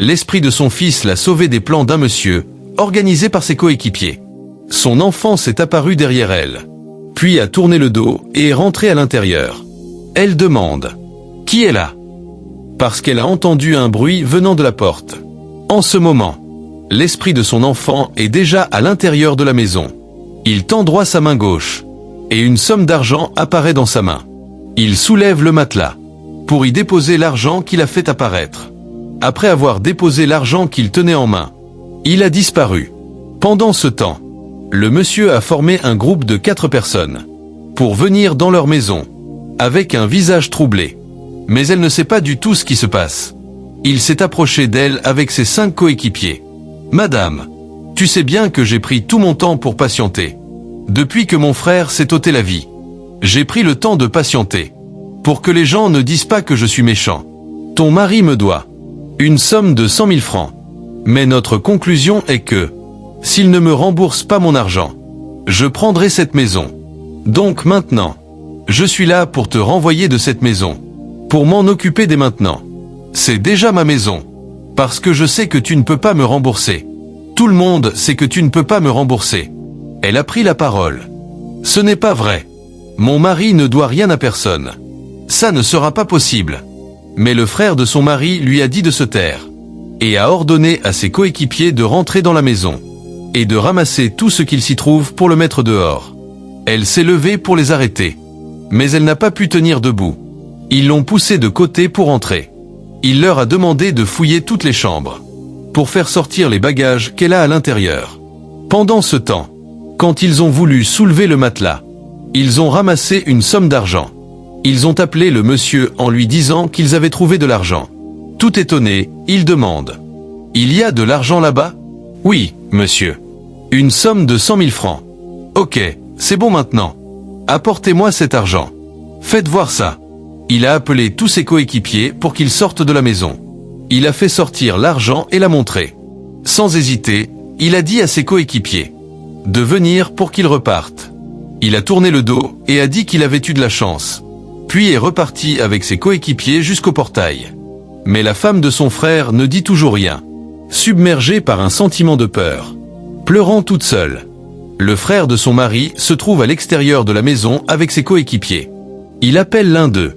L'esprit de son fils l'a sauvé des plans d'un monsieur, organisé par ses coéquipiers. Son enfant s'est apparu derrière elle, puis a tourné le dos et est rentré à l'intérieur. Elle demande « Qui est là ?» Parce qu'elle a entendu un bruit venant de la porte. En ce moment, l'esprit de son enfant est déjà à l'intérieur de la maison. Il tend droit sa main gauche, et une somme d'argent apparaît dans sa main. Il soulève le matelas, pour y déposer l'argent qu'il a fait apparaître. Après avoir déposé l'argent qu'il tenait en main, il a disparu. Pendant ce temps, le monsieur a formé un groupe de 4 personnes, pour venir dans leur maison, avec un visage troublé. Mais elle ne sait pas du tout ce qui se passe. Il s'est approché d'elle avec ses 5 coéquipiers. « Madame, tu sais bien que j'ai pris tout mon temps pour patienter. Depuis que mon frère s'est ôté la vie, j'ai pris le temps de patienter, pour que les gens ne disent pas que je suis méchant. Ton mari me doit une somme de 100 000 francs. Mais notre conclusion est que, s'il ne me rembourse pas mon argent, je prendrai cette maison. Donc maintenant, je suis là pour te renvoyer de cette maison, pour m'en occuper dès maintenant. C'est déjà ma maison, parce que je sais que tu ne peux pas me rembourser. Tout le monde sait que tu ne peux pas me rembourser. » Elle a pris la parole. « Ce n'est pas vrai. Mon mari ne doit rien à personne. Ça ne sera pas possible. » Mais le frère de son mari lui a dit de se taire, et a ordonné à ses coéquipiers de rentrer dans la maison, et de ramasser tout ce qu'il s'y trouve pour le mettre dehors. Elle s'est levée pour les arrêter, mais elle n'a pas pu tenir debout. Ils l'ont poussée de côté pour entrer. Il leur a demandé de fouiller toutes les chambres, pour faire sortir les bagages qu'elle a à l'intérieur. Pendant ce temps, quand ils ont voulu soulever le matelas, ils ont ramassé une somme d'argent. Ils ont appelé le monsieur en lui disant qu'ils avaient trouvé de l'argent. Tout étonné, il demande « Il y a de l'argent là-bas ?»« Oui, monsieur. Une somme de 100 000 francs. »« Ok, c'est bon maintenant. Apportez-moi cet argent. Faites voir ça. » Il a appelé tous ses coéquipiers pour qu'ils sortent de la maison. Il a fait sortir l'argent et l'a montré. Sans hésiter, il a dit à ses coéquipiers de venir pour qu'ils repartent. Il a tourné le dos et a dit qu'il avait eu de la chance. Puis est reparti avec ses coéquipiers jusqu'au portail. Mais la femme de son frère ne dit toujours rien, submergée par un sentiment de peur, pleurant toute seule. Le frère de son mari se trouve à l'extérieur de la maison avec ses coéquipiers. Il appelle l'un d'eux.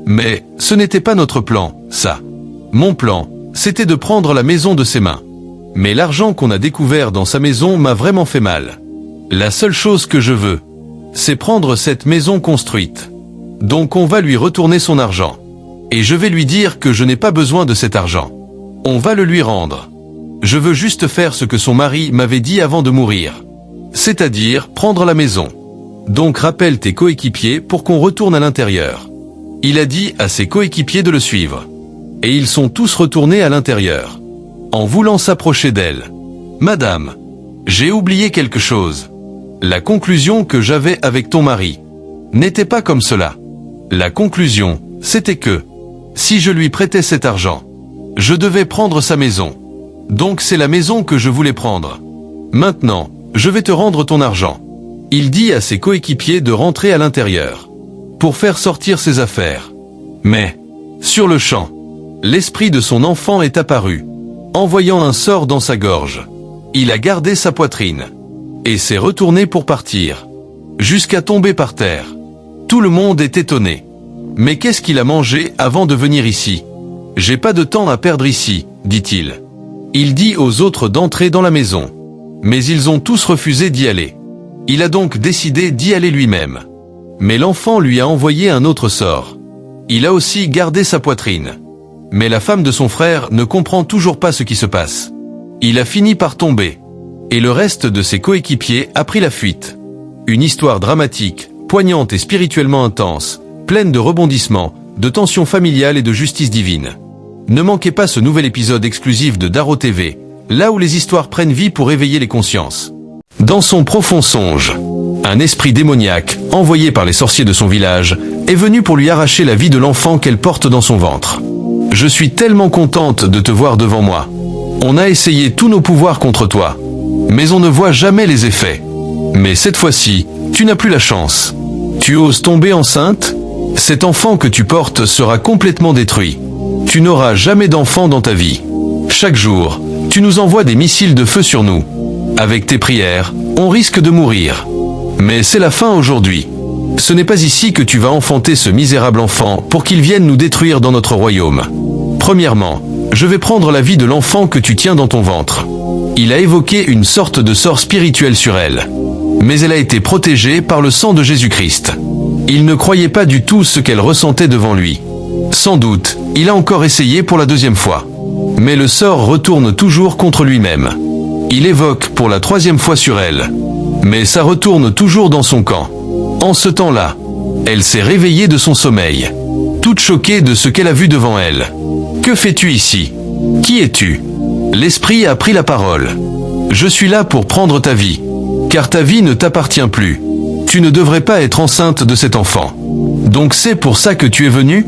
Mais ce n'était pas notre plan, ça. Mon plan, c'était de prendre la maison de ses mains. Mais l'argent qu'on a découvert dans sa maison m'a vraiment fait mal. La seule chose que je veux, c'est prendre cette maison construite. Donc on va lui retourner son argent. Et je vais lui dire que je n'ai pas besoin de cet argent. On va le lui rendre. Je veux juste faire ce que son mari m'avait dit avant de mourir. C'est-à-dire prendre la maison. Donc rappelle tes coéquipiers pour qu'on retourne à l'intérieur. Il a dit à ses coéquipiers de le suivre. Et ils sont tous retournés à l'intérieur, en voulant s'approcher d'elle. « Madame, j'ai oublié quelque chose. La conclusion que j'avais avec ton mari n'était pas comme cela. La conclusion, c'était que, si je lui prêtais cet argent, je devais prendre sa maison. Donc c'est la maison que je voulais prendre. Maintenant, je vais te rendre ton argent. » Il dit à ses coéquipiers de rentrer à l'intérieur, pour faire sortir ses affaires. Mais, sur le champ, l'esprit de son enfant est apparu, envoyant un sort dans sa gorge. Il a gardé sa poitrine, et s'est retourné pour partir, jusqu'à tomber par terre. Tout le monde est étonné. Mais qu'est-ce qu'il a mangé avant de venir ici? J'ai pas de temps à perdre ici, dit-il. Il dit aux autres d'entrer dans la maison. Mais ils ont tous refusé d'y aller. Il a donc décidé d'y aller lui-même. Mais l'enfant lui a envoyé un autre sort. Il a aussi gardé sa poitrine. Mais la femme de son frère ne comprend toujours pas ce qui se passe. Il a fini par tomber. Et le reste de ses coéquipiers a pris la fuite. Une histoire dramatique, poignante et spirituellement intense, pleine de rebondissements, de tensions familiales et de justice divine. Ne manquez pas ce nouvel épisode exclusif de Daro TV, là où les histoires prennent vie pour éveiller les consciences. Dans son profond songe, un esprit démoniaque, envoyé par les sorciers de son village, est venu pour lui arracher la vie de l'enfant qu'elle porte dans son ventre. « Je suis tellement contente de te voir devant moi. On a essayé tous nos pouvoirs contre toi, mais on ne voit jamais les effets. Mais cette fois-ci, tu n'as plus la chance. Tu oses tomber enceinte? Cet enfant que tu portes sera complètement détruit. Tu n'auras jamais d'enfant dans ta vie. Chaque jour, tu nous envoies des missiles de feu sur nous. Avec tes prières, on risque de mourir. Mais c'est la fin aujourd'hui. Ce n'est pas ici que tu vas enfanter ce misérable enfant pour qu'il vienne nous détruire dans notre royaume. Premièrement, je vais prendre la vie de l'enfant que tu tiens dans ton ventre. Il a évoqué une sorte de sort spirituel sur elle. Mais elle a été protégée par le sang de Jésus-Christ. Il ne croyait pas du tout ce qu'elle ressentait devant lui. Sans doute, il a encore essayé pour la deuxième fois. Mais le sort retourne toujours contre lui-même. Il évoque pour la troisième fois sur elle. Mais ça retourne toujours dans son camp. En ce temps-là, elle s'est réveillée de son sommeil, toute choquée de ce qu'elle a vu devant elle. « Que fais-tu ici? Qui es-tu » L'esprit a pris la parole. « Je suis là pour prendre ta vie, car ta vie ne t'appartient plus. Tu ne devrais pas être enceinte de cet enfant. Donc c'est pour ça que tu es venu?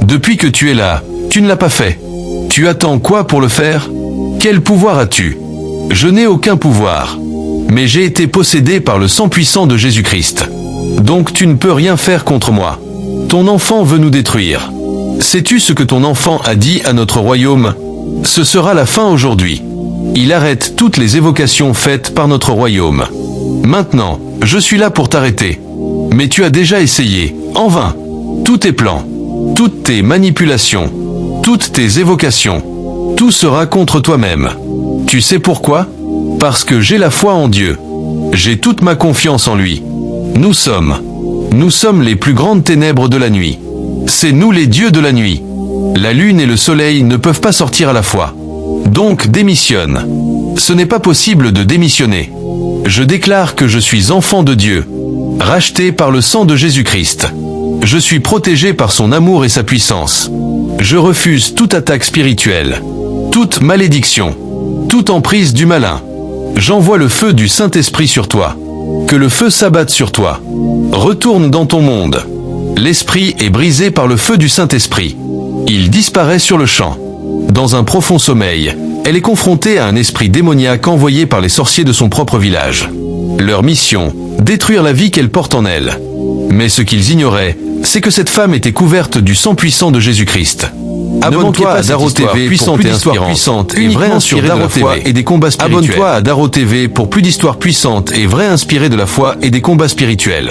Depuis que tu es là, tu ne l'as pas fait. Tu attends quoi pour le faire? Quel pouvoir as-tu? Je n'ai aucun pouvoir, mais j'ai été possédé par le sang puissant de Jésus-Christ. Donc tu ne peux rien faire contre moi. Ton enfant veut nous détruire. Sais-tu ce que ton enfant a dit à notre royaume? Ce sera la fin aujourd'hui. Il arrête toutes les évocations faites par notre royaume. Maintenant, je suis là pour t'arrêter. Mais tu as déjà essayé, en vain. Tous tes plans, toutes tes manipulations, toutes tes évocations, tout sera contre toi-même. Tu sais pourquoi? Parce que j'ai la foi en Dieu. J'ai toute ma confiance en lui. Nous sommes les plus grandes ténèbres de la nuit. C'est nous les dieux de la nuit. La lune et le soleil ne peuvent pas sortir à la fois. Donc démissionne. Ce n'est pas possible de démissionner. Je déclare que je suis enfant de Dieu, racheté par le sang de Jésus-Christ. Je suis protégé par son amour et sa puissance. Je refuse toute attaque spirituelle, toute malédiction, toute emprise du malin. J'envoie le feu du Saint-Esprit sur toi. Que le feu s'abatte sur toi. Retourne dans ton monde. L'esprit est brisé par le feu du Saint-Esprit. Il disparaît sur le champ. Dans un profond sommeil, elle est confrontée à un esprit démoniaque envoyé par les sorciers de son propre village. Leur mission, détruire la vie qu'elle porte en elle. Mais ce qu'ils ignoraient, c'est que cette femme était couverte du sang puissant de Jésus-Christ. Abonne-toi à Daro TV pour plus d'histoires puissantes et vraies inspirées de la foi et des combats spirituels. Abonne-toi à Daro TV pour plus d'histoires puissantes et vraies inspirées de la foi et des combats spirituels.